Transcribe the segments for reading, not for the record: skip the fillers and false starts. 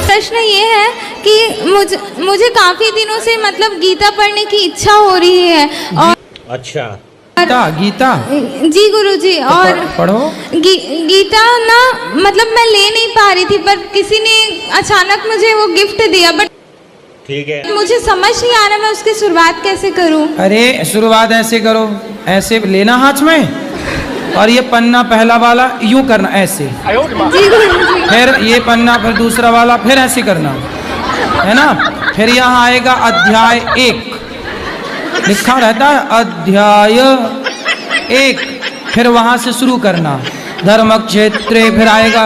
प्रश्न ये है कि मुझे काफी दिनों से मतलब गीता पढ़ने की इच्छा हो रही है और अच्छा गीता जी गुरुजी और पढ़ो गीता ना मतलब मैं ले नहीं पा रही थी पर किसी ने अचानक मुझे वो गिफ्ट दिया बट ठीक है। मुझे समझ नहीं आ रहा मैं उसकी शुरुआत कैसे करूं। अरे शुरुआत ऐसे करो, ऐसे लेना हाथ में और ये पन्ना पहला वाला यूं करना ऐसे, जी गुरुजी। फिर ये पन्ना, फिर दूसरा वाला, फिर ऐसे करना है ना। फिर यहाँ आएगा अध्याय 1, लिखा रहता है अध्याय 1, फिर वहां से शुरू करना धर्म क्षेत्रे, फिर आएगा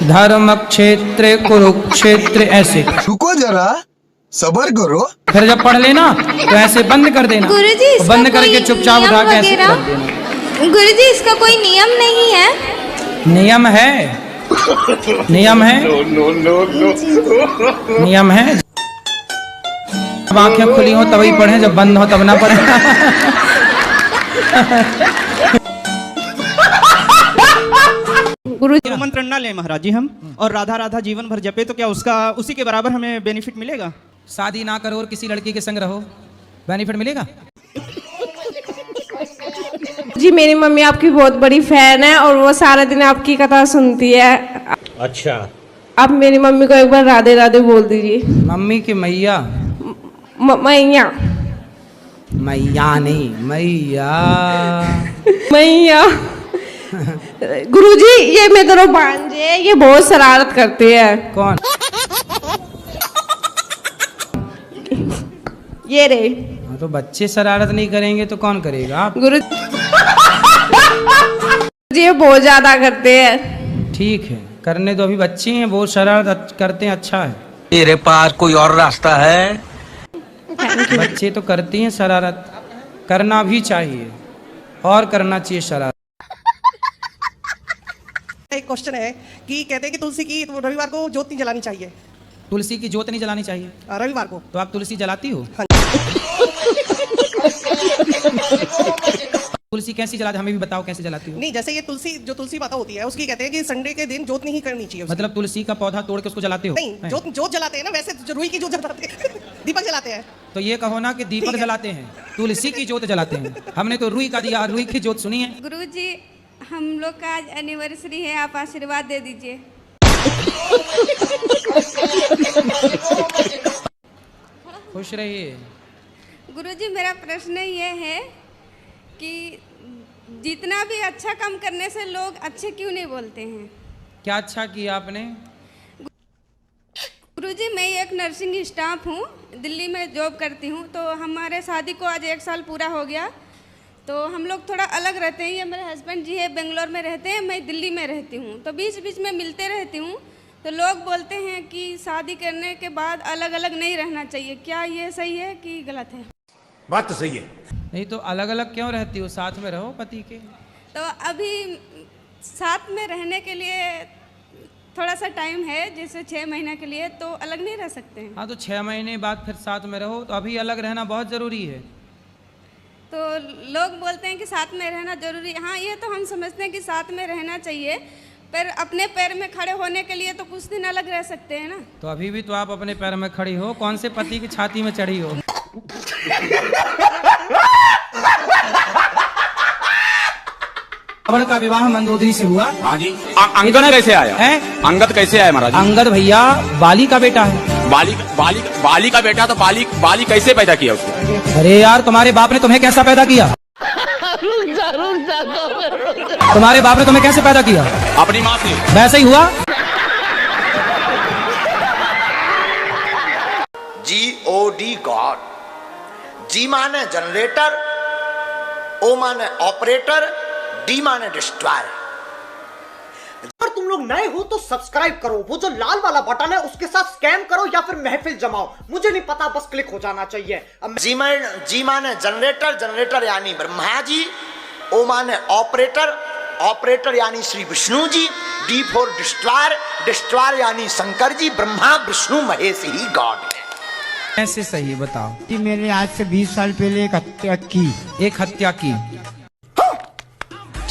धर्म क्षेत्रे कुरुक्षेत्र, ऐसे। रुको जरा, सबर करो। फिर जब पढ़ लेना तो ऐसे बंद कर देना, गुरुजी बंद करके चुपचाप उठा के ऐसे कर देना। गुरुजी इसका कोई नियम नहीं है? नियम है, नियम है, नियम है। जब आंखें खुली हो तभी पढ़ें, जब बंद हो तब ना पढ़ें। गुरुजी मंत्र ना ले महाराज जी हम, और राधा राधा जीवन भर जपे तो क्या उसका उसी के बराबर हमें बेनिफिट मिलेगा? शादी ना करो और किसी लड़की के संग रहो, बेनिफिट मिलेगा? जी मेरी मम्मी आपकी बहुत बड़ी फैन है और वो सारा दिन आपकी कथा सुनती है। अच्छा आप मेरी मम्मी को एक बार राधे राधे बोल दीजिए। मम्मी की मैया, मैया, मैया नहीं मैया। मैया। गुरुजी ये मेरे भांजे, ये बहुत शरारत करते हैं। कौन? ये रे। तो बच्चे शरारत नहीं करेंगे तो कौन करेगा? आप गुरु जी ये बहुत ज्यादा करते हैं। ठीक है, करने दो, अभी बच्चे हैं, बहुत शरारत करते हैं, अच्छा है। मेरे पास कोई और रास्ता है? बच्चे तो करते हैं शरारत, करना भी चाहिए और करना चाहिए शरारत। एक क्वेश्चन है कि कहते हैं कि तुलसी की तो रविवार को जोत नहीं जलानी चाहिए। तुलसी की जोत नहीं जलानी चाहिए रविवार को? तो आप तुलसी जलाती हो? हाँ। तुलसी कैसी जलाती, हमें भी बताओ कैसे जलाती हो? नहीं, जैसे ये तुलसी जो तुलसी माता होती है उसकी कहते हैं कि संडे के दिन जोत नहीं करनी चाहिए उसकी। मतलब तुलसी का पौधा तोड़ के उसको जलाते हो? नहीं, जोत जलाते हैं ना, वैसे जो रुई की जोत जलाते हैं। दीपक जलाते हैं। तो ये कहो ना कि दीपक जलाते हैं, तुलसी की जोत जलाते हैं। हमने तो रुई का दिया, रुई की जोत सुनी है। गुरुजी हम लोग का आज एनिवर्सरी है, आप आशीर्वाद दे दीजिए। खुश रहिए। गुरुजी मेरा प्रश्न ये है कि जितना भी अच्छा काम करने से लोग अच्छे क्यों नहीं बोलते हैं? क्या अच्छा किया आपने? गुरुजी मैं एक नर्सिंग स्टाफ हूँ, दिल्ली में जॉब करती हूँ। तो हमारे शादी को आज 1 साल पूरा हो गया। तो हम लोग थोड़ा अलग रहते हैं, ये मेरे हस्बैंड जी है बेंगलोर में रहते हैं, मैं दिल्ली में रहती हूँ। तो बीच बीच में मिलते रहती हूँ। तो लोग बोलते हैं कि शादी करने के बाद अलग अलग नहीं रहना चाहिए, क्या ये सही है कि गलत है? बात तो सही है। नहीं तो अलग अलग क्यों रहती हो, साथ में रहो पति के। तो अभी साथ में रहने के लिए थोड़ा सा टाइम है, जैसे 6 महीने के लिए, तो अलग नहीं रह सकते हैं। हाँ तो 6 महीने बाद फिर साथ में रहो, तो अभी अलग रहना बहुत जरूरी है। तो लोग बोलते हैं कि साथ में रहना जरूरी है। हाँ ये तो हम समझते हैं कि साथ में रहना चाहिए, पर अपने पैर में खड़े होने के लिए तो कुछ दिन अलग रह सकते हैं ना। तो अभी भी तो आप अपने पैर में खड़ी हो, कौन से पति की छाती में चढ़ी हो? रावण का विवाह मंदोदरी से हुआ। हाँ जी। अंगद कैसे आया है? अंगद कैसे आया महाराज? अंगद भैया बाली का बेटा है। बाली का बेटा, तो बाली कैसे पैदा किया उसको? अरे यार तुम्हारे बाप ने तुम्हें कैसा पैदा किया? तुम्हारे बाप ने तुम्हें कैसे पैदा किया? अपनी माँ से। वैसे ही हुआ। GOD God. जी माने जनरेटर, O माने ऑपरेटर, D माने डिस्ट्रॉयर। अगर तुम लोग नए हो तो सब्सक्राइब करो, वो जो लाल वाला बटन है उसके साथ स्कैम करो या फिर महफिल जमाओ, मुझे नहीं पता, बस क्लिक हो जाना चाहिए। जी माने जनरेटर, जनरेटर यानी ब्रह्मा जी, O माने ऑपरेटर, ऑपरेटर यानी Shri Vishnu ji, D for destroyer, destroyer यानी शंकर जी। ब्रह्मा विष्णु महेश ही गॉड है। ऐसे सही बताओ कि मैंने आज से 20 साल पहले एक हत्या की। एक हत्या की।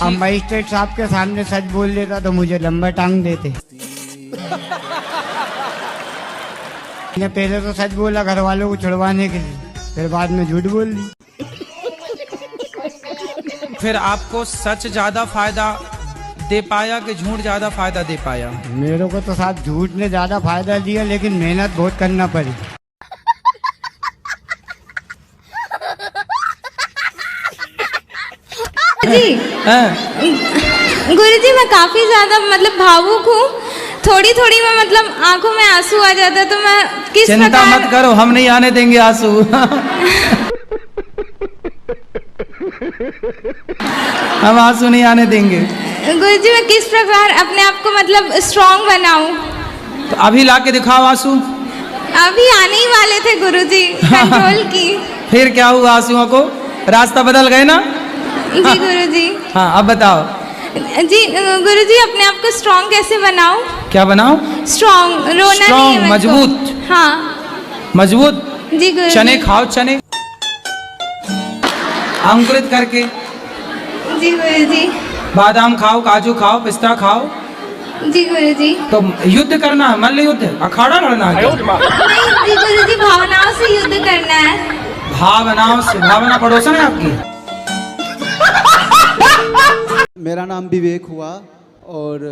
अब मजिस्ट्रेट साहब के सामने सच बोल देता तो मुझे लंबा टांग देते। मैंने पहले तो सच बोला घर वालों को छुड़वाने के लिए, फिर बाद में झूठ बोल दी। फिर आपको सच ज्यादा फायदा दे पाया कि झूठ ज्यादा फायदा दे पाया? मेरे को तो साहब झूठ ने ज्यादा फायदा दिया, लेकिन मेहनत बहुत करना पड़ी। जी गुरुजी मैं काफी ज्यादा मतलब भावुक हूँ, थोड़ी थोड़ी में मतलब आंखों में आंसू आ जाता है, तो मैं किस चिंता प्रकार... मत करो, हम नहीं आने देंगे आंसू। हम आंसू नहीं आने देंगे। गुरुजी मैं किस प्रकार अपने आप को मतलब स्ट्रांग बनाऊं? तो अभी लाके दिखाओ आंसू। अभी आने ही वाले थे गुरुजी, कंट्रोल की। फिर क्या हुआ आंसुओं को? रास्ता बदल गए ना? जी गुरुजी। हाँ अब बताओ। जी गुरुजी अपने आप को स्ट्रांग कैसे बनाऊं? क्या बनाओ? स्ट्रांग, रोना नहीं है मेरे को। मजबूत। हाँ मजबूत। जी गुरुजी। चने खाओ, चने अंकुरित करके। जी गुरुजी। बादाम खाओ, काजू खाओ, पिस्ता खाओ। जी गुरुजी। तो युद्ध करना है, मल्ल युद्ध, अखाड़ा लड़ना है क्या? नहीं जी गुरुजी, भावनाओं से युद्ध करना है। भावनाओं से? भावना पड़ोसन है आपकी? मेरा नाम विवेक हुआ और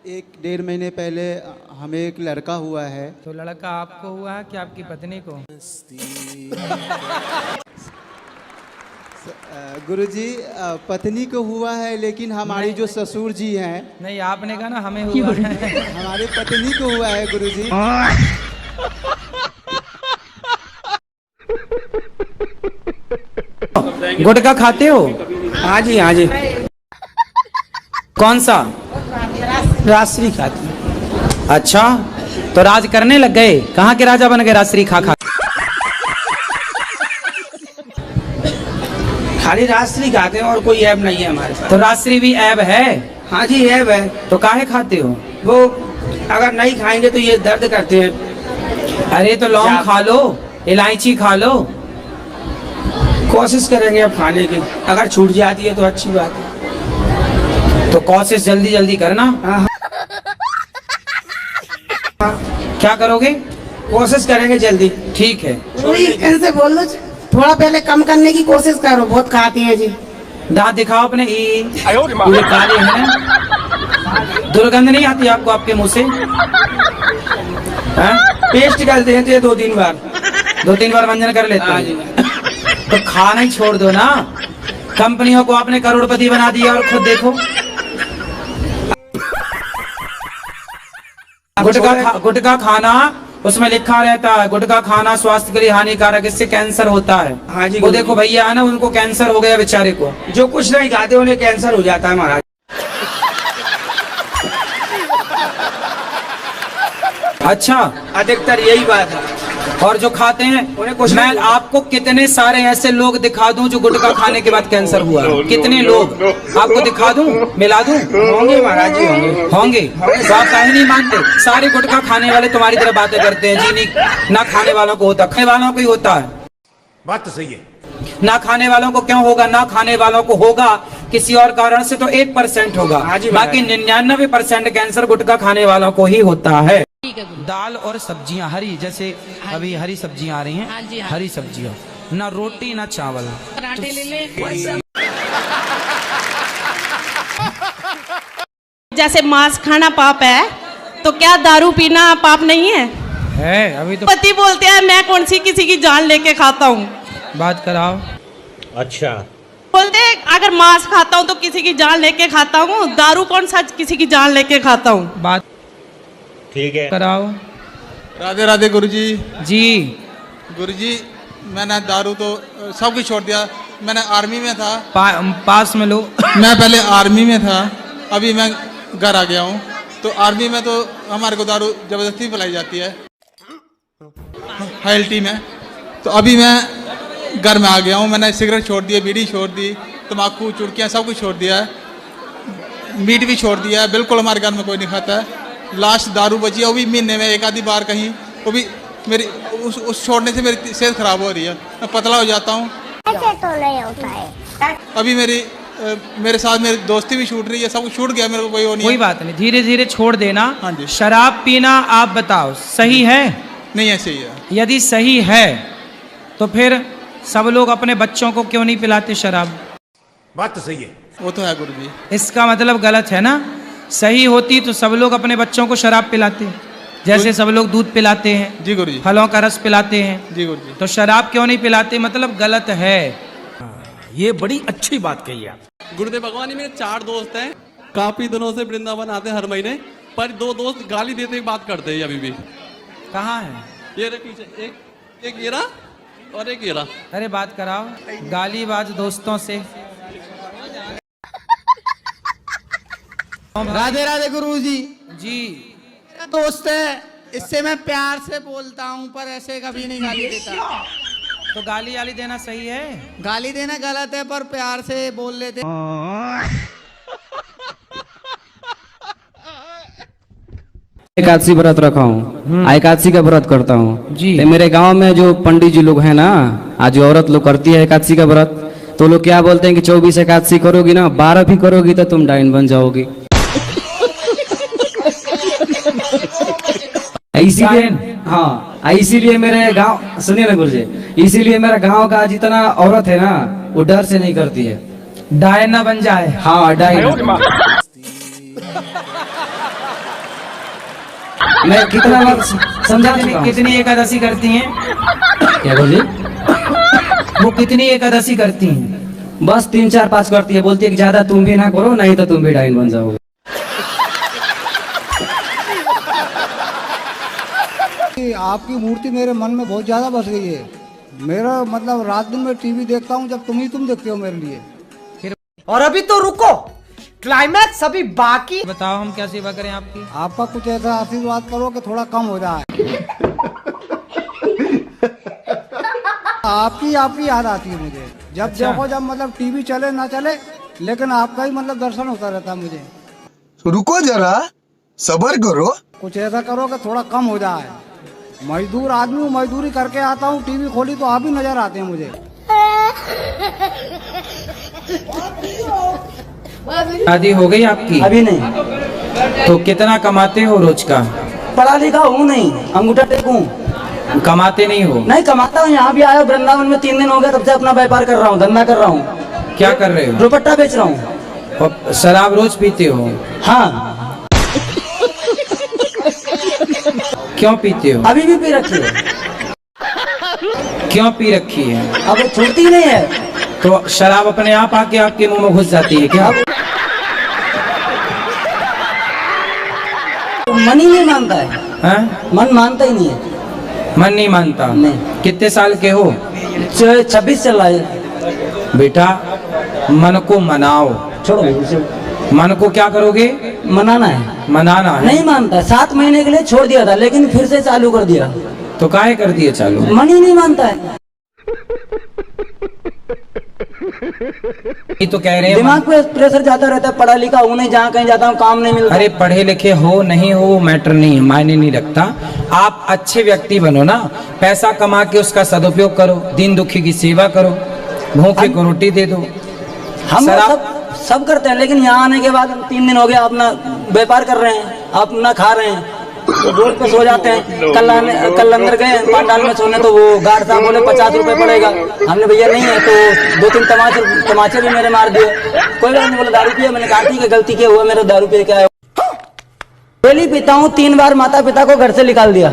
1-1.5 महीने पहले हमें एक लड़का हुआ है। तो लड़का आपको हुआ है कि आपकी पत्नी को? गुरुजी पत्नी को हुआ है, लेकिन हमारी जो ससुर जी हैं। नहीं आपने कहा ना हमें हुआ है। हमारी पत्नी को हुआ है गुरुजी। गुटखा खाते हो? हाँ जी, हाँ जी। कौन सा? राजश्री खाती। अच्छा तो राज करने लग गए। कहाँ के राजा बन गए राजश्री खा खा? खाली राजश्री खाते हैं और कोई ऐब नहीं है हमारे पास। तो राजश्री भी ऐब है? हाँ जी ऐब है। तो काहे खाते हो? वो अगर नहीं खाएंगे तो ये दर्द करते हैं। अरे तो लौंग खा लो, इलायची खा लो। कोशिश करेंगे अब खाने की, अगर छूट जाती है तो अच्छी बात है। तो कोशिश जल्दी जल्दी करना। क्या करोगे? कोशिश करेंगे जल्दी। ठीक है। इनसे बोल दो थोड़ा पहले कम करने की कोशिश करो, बहुत खाती है जी। दांत दिखाओ अपने। ये काले हैं ना? दुर्गंध नहीं आती आपको आपके मुंह से? पेस्ट करते हैं 2-3 बार। 2-3 बार मंजन कर लेते हैं। तो खाना ही छोड़ दो ना। कंपनियों को आपने करोड़पति बना दिया और खुद देखो। गुटखा खाना, उसमें लिखा रहता है गुटखा खाना स्वास्थ्य के लिए हानिकारक, इससे कैंसर होता है। हाँ जी। वो देखो भैया है ना, उनको कैंसर हो गया बेचारे को। जो कुछ नहीं खाते उन्हें कैंसर हो जाता है महाराज। अच्छा अधिकतर यही बात है। और जो खाते हैं उन्हें कुछ मैं आपको कितने सारे ऐसे लोग दिखा दूं जो गुटखा खाने के बाद कैंसर हुआ? कितने लोग आपको दिखा दूं, मिला दूं? होंगे महाराज जी, होंगे। तो आप काहे नहीं मानते? सारे गुटखा खाने वाले तुम्हारी तरह बातें करते हैं। जी नहीं, ना खाने वालों को होता, खाने वालों को ही होता है। बात तो सही है। ना खाने वालों को क्यों होगा? ना खाने वालों को होगा किसी और कारण से तो 1% होगा, बाकी 99% कैंसर गुटखा खाने वालों को ही होता है। दाल और सब्जियां हरी, जैसे अभी हरी सब्जियां आ रही हैं। हरी सब्जियां, ना रोटी ना चावल। पराठे ले ले। जैसे मांस खाना पाप है, तो क्या दारू पीना पाप नहीं है? अभी तो पति बोलते हैं मैं कौन सी किसी की जान लेके खाता हूँ। बात कराओ। अच्छा बोलते हैं अगर मांस खाता हूँ तो किसी की जान लेके खाता हूँ, दारू कौन सा किसी की जान लेके खाता हूँ। बात ठीक है, कराओ। राधे राधे गुरुजी। जी गुरुजी मैंने दारू तो सब कुछ छोड़ दिया। मैंने आर्मी में था। पास में लो। मैं पहले आर्मी में था, अभी मैं घर आ गया हूँ। तो आर्मी में तो हमारे को दारू जबरदस्ती पिलाई जाती है हाइल्टी में। तो अभी मैं घर में आ गया हूँ। मैंने सिगरेट छोड़ दी, बीड़ी छोड़ दी, तम्बाकू, चुड़कियाँ सब कुछ छोड़ दिया है। मीट भी छोड़ दिया है, बिल्कुल हमारे घर में कोई नहीं खाता है। लास्ट दारू बची है, वो भी महीने में एक आधी बार कहीं। वो भी मेरी उस छोड़ने से मेरी सेहत खराब हो रही है, मैं पतला हो जाता हूँ। ऐसे तो नहीं होता है। अभी मेरी मेरे साथ मेरी दोस्ती भी छूट रही है, सब कुछ छूट गया मेरे को, कोई वो नहीं कोई है। बात नहीं, धीरे धीरे छोड़ देना। हाँ जी। शराब पीना आप बताओ सही है? नहीं ऐसे ही है। यदि सही है तो फिर सब लोग अपने बच्चों को क्यों नहीं पिलाते शराब? बात तो सही है। वो तो है गुरु जी। इसका मतलब गलत है ना। सही होती तो सब लोग अपने बच्चों को शराब पिलाते, जैसे सब लोग दूध पिलाते हैं, जी गुरु जी। फलों का रस पिलाते हैं। जी गुरु जी। तो शराब क्यों नहीं पिलाते? मतलब गलत है। ये बड़ी अच्छी बात कही आप। गुरुदेव भगवान जी, मेरे 4 दोस्त हैं, काफी दिनों से वृंदावन आते हैं हर महीने, पर 2 दोस्त गाली देते हुए बात करते हैं अभी भी। कहाँ है? ये रहे पीछे, एक ये रहा और एक ये रहा। अरे बात कराओ गालीबाज दोस्तों से। राधे राधे गुरु जी। जी मेरा दोस्त है, इससे मैं प्यार से बोलता हूँ, पर ऐसे कभी नहीं गाली देता। तो गाली वाली देना सही है? गाली देना गलत है, पर प्यार से बोल लेते। एकादशी व्रत रखा हूँ, एकादशी का व्रत करता हूँ जी। तो मेरे गांव में जो पंडित जी लोग हैं ना, आज जो औरत लोग करती है एकादशी का व्रत, तो लोग क्या बोलते हैं कि 24 एकादशी करोगी ना, 12 भी करोगी तो तुम डाइन बन जाओगी। इसीलिए हाँ, इसीलिए मेरे गांव, सुनिए ना गुरुजी, इसीलिए मेरा गांव का जितना औरत है ना, वो डर से नहीं करती है। डायन ना बन जाए। हाँ डाइन। मैं कितना बार समझा चुका हूं। कितनी एकादशी करती हैं? क्या बोली? वो कितनी एकादशी करती हैं? बस 3 4 5 करती है, बोलती है कि ज्यादा तुम भी ना करो, नहीं तो तुम भी डाइन बन जाओगे। आपकी मूर्ति मेरे मन में बहुत ज्यादा बस गई है। मेरा मतलब रात दिन में टीवी देखता हूँ, जब तुम देखते हो मेरे लिए। और अभी तो रुको, क्लाइमैक्स अभी बाकी। बताओ हम क्या सेवा करें आपकी? आपका कुछ ऐसा आशीर्वाद करो कि थोड़ा कम हो जाए। आपकी याद आती है मुझे, जब अच्छा। देखो, जब मतलब टीवी चले ना चले, लेकिन आपका ही मतलब दर्शन होता रहता है मुझे। रुको जरा, सब्र करो। कुछ ऐसा करो कि थोड़ा कम हो जाए। मजदूर आदमी हूँ, मजदूरी करके आता हूँ, टीवी खोली तो आप ही नजर आते हैं मुझे। शादी हो गई आपकी? अभी नहीं। तो कितना कमाते हो रोज का? पढ़ा लिखा हूँ नहीं, अंगूठा टेकूं। कमाते नहीं हो? नहीं कमाता हूँ, यहाँ भी आया वृंदावन में 3 दिन हो गया, तब से अपना व्यापार कर रहा हूँ, धंधा कर रहा हूँ। क्या कर रहे हो? दुपट्टा बेच रहा हूँ। और शराब रोज पीते हो? हाँ। क्यों पीते हो? अभी भी पी रखी है। क्यों पी रखी है? अब वो छूटती नहीं है। तो शराब अपने आप आके आपके मुंह में घुस जाती है क्या? मन ही नहीं मानता है। हैं? मन मानता ही नहीं है। मन नहीं मानता? नहीं। कितने साल के हो? 26 चल रहा है। बेटा मन को मनाओ। छोड़ो उसे। मन को क्या करोगे? मनाना है। मनाना है। नहीं मानता। 7 महीने के लिए छोड़ दिया था, लेकिन फिर से चालू कर दिया। तो काहे कर दिए चालू? मन ही नहीं मानता है। ये तो कह रहे हैं दिमाग पे प्रेशर ज्यादा रहता है, पढ़ा लिखा हूँ नहीं, जहाँ कहीं जाता हूँ काम नहीं मिलता। अरे पढ़े लिखे हो नहीं हो मैटर नहीं है, मायने नहीं रखता। आप अच्छे व्यक्ति बनो ना, पैसा कमा के उसका सदुपयोग करो, दीन दुखी की सेवा करो, भूखे को रोटी दे दो। हम सब करते हैं, लेकिन यहाँ आने के बाद 3 दिन हो गया अपना व्यापार कर रहे हैं, अपना खा रहे हैं, रोड पे सो जाते हैं। कल अंदर गए पंडाल में सोने, तो वो गार्ड साहब बोले 50 रुपए पड़ेगा। हमने भैया नहीं है, तो 2-3 तमाचे भी मेरे मार दिए। कोई बात नहीं, बोला दारू पिया। मैंने कहा ठीक है, गलती क्या हुआ, मेरा दारू पी के आया। डेली पीता हूँ, 3 बार माता पिता को घर से निकाल दिया।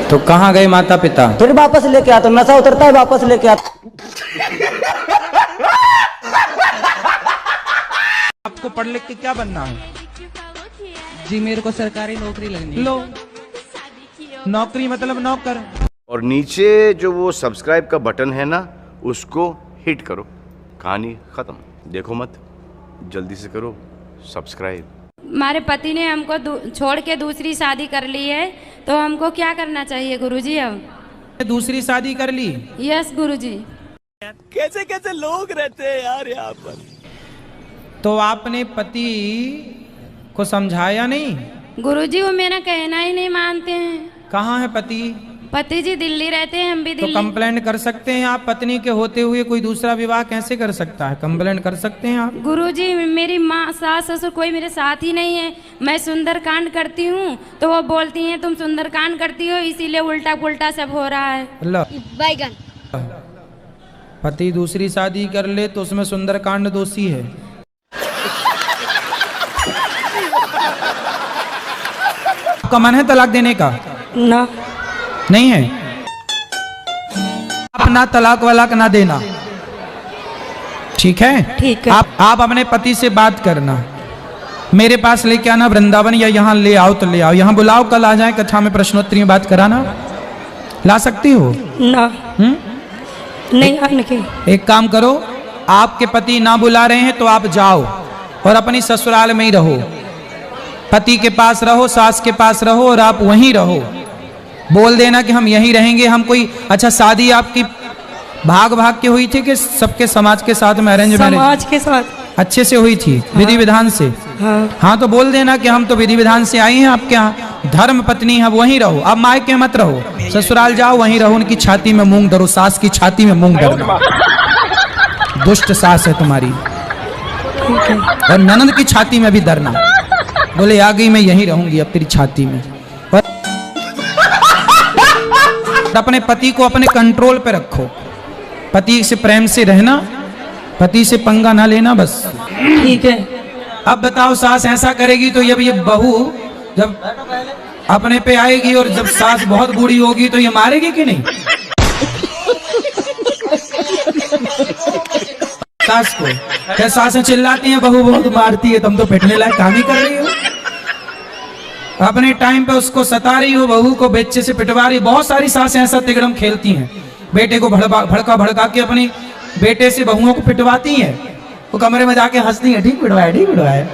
तो कहाँ गए माता पिता? फिर वापस लेके आता, नशा उतरता है वापस लेके आता। आपको पढ़ लिख के क्या बनना है? जी मेरे को सरकारी नौकरी लगनी है। लो, नौकरी मतलब नौकर। और नीचे जो वो सब्सक्राइब का बटन है ना, उसको हिट करो। कहानी खत्म। देखो मत, जल्दी से करो सब्सक्राइब। हमारे पति ने हमको छोड़ के दूसरी शादी कर ली है, तो हमको क्या करना चाहिए गुरुजी? अब दूसरी शादी कर ली? यस गुरुजी। कैसे कैसे लोग रहते हैं यार यहाँ पर। तो आपने पति को समझाया नहीं? गुरुजी वो मेरा कहना ही नहीं मानते हैं। कहाँ है पति? पति जी दिल्ली रहते हैं, हम भी तो दिल्ली। कंप्लेंट कर सकते हैं आप, पत्नी के होते हुए कोई दूसरा विवाह कैसे कर सकता है? कंप्लेंट कर सकते हैं आप। गुरुजी मेरी माँ सास ससुर कोई मेरे साथ ही नहीं है। मैं सुंदरकांड करती हूँ तो वो बोलती हैं तुम सुंदरकांड करती हो इसीलिए उल्टा पुल्टा सब हो रहा है। बैगन पति दूसरी शादी कर ले तो उसमें सुंदरकांड दोषी है। आपका मन है तलाक देने का? ना, नहीं है। आप ना तलाक वलाक ना देना, ठीक है? ठीक है। आप अपने पति से बात करना, मेरे पास लेके आना वृंदावन, या यहाँ ले आओ तो ले आओ, यहाँ बुलाओ, कल आ जाए कथा में प्रश्नोत्तरी में बात कराना। ला सकती हो? ना नहीं आने के। एक काम करो, आपके पति ना बुला रहे हैं तो आप जाओ और अपनी ससुराल में ही रहो, पति के पास रहो, सास के पास रहो और आप वहीं रहो। बोल देना कि हम यहीं रहेंगे। हम कोई अच्छा शादी आपकी भाग भाग के हुई थी कि सबके समाज के साथ में अरेंज मैरिज? समाज के साथ अच्छे से हुई थी, विधि विधान से। हाँ तो बोल देना कि हम तो विधि विधान से आई हैं आपके यहाँ, धर्म पत्नी है, वहीं रहो। अब मायके मत रहो, ससुराल जाओ, वहीं रहो। उनकी छाती में मूंग धरो, सास की छाती में मूंग धरो। दुष्ट सास है तुम्हारी। और ननद की छाती में भी धरना, बोले आ गई मैं यहीं रहूंगी अब तेरी छाती में। और अपने पति को अपने कंट्रोल पे रखो, पति से प्रेम से रहना, पति से पंगा ना लेना, बस ठीक है। अब बताओ, सास ऐसा करेगी तो ये बहू जब अपने पे आएगी और जब सास बहुत बूढ़ी होगी तो ये मारेगी कि नहीं सास को? क्या सासें चिल्लाती हैं बहू बहुत मारती है, तुम तो पिटने लायक काम ही कर रही हो। अपने टाइम पे उसको सता रही हो, बहू को बेचे से पिटवा रही। बहुत सारी सासें ऐसा तिगड़म खेलती हैं, बेटे को भड़का भड़का के अपनी बेटे से बहुओं को पिटवाती हैं, वो कमरे में जाके हंसती है, ठीक पिटवाया ठीक पिटवाया।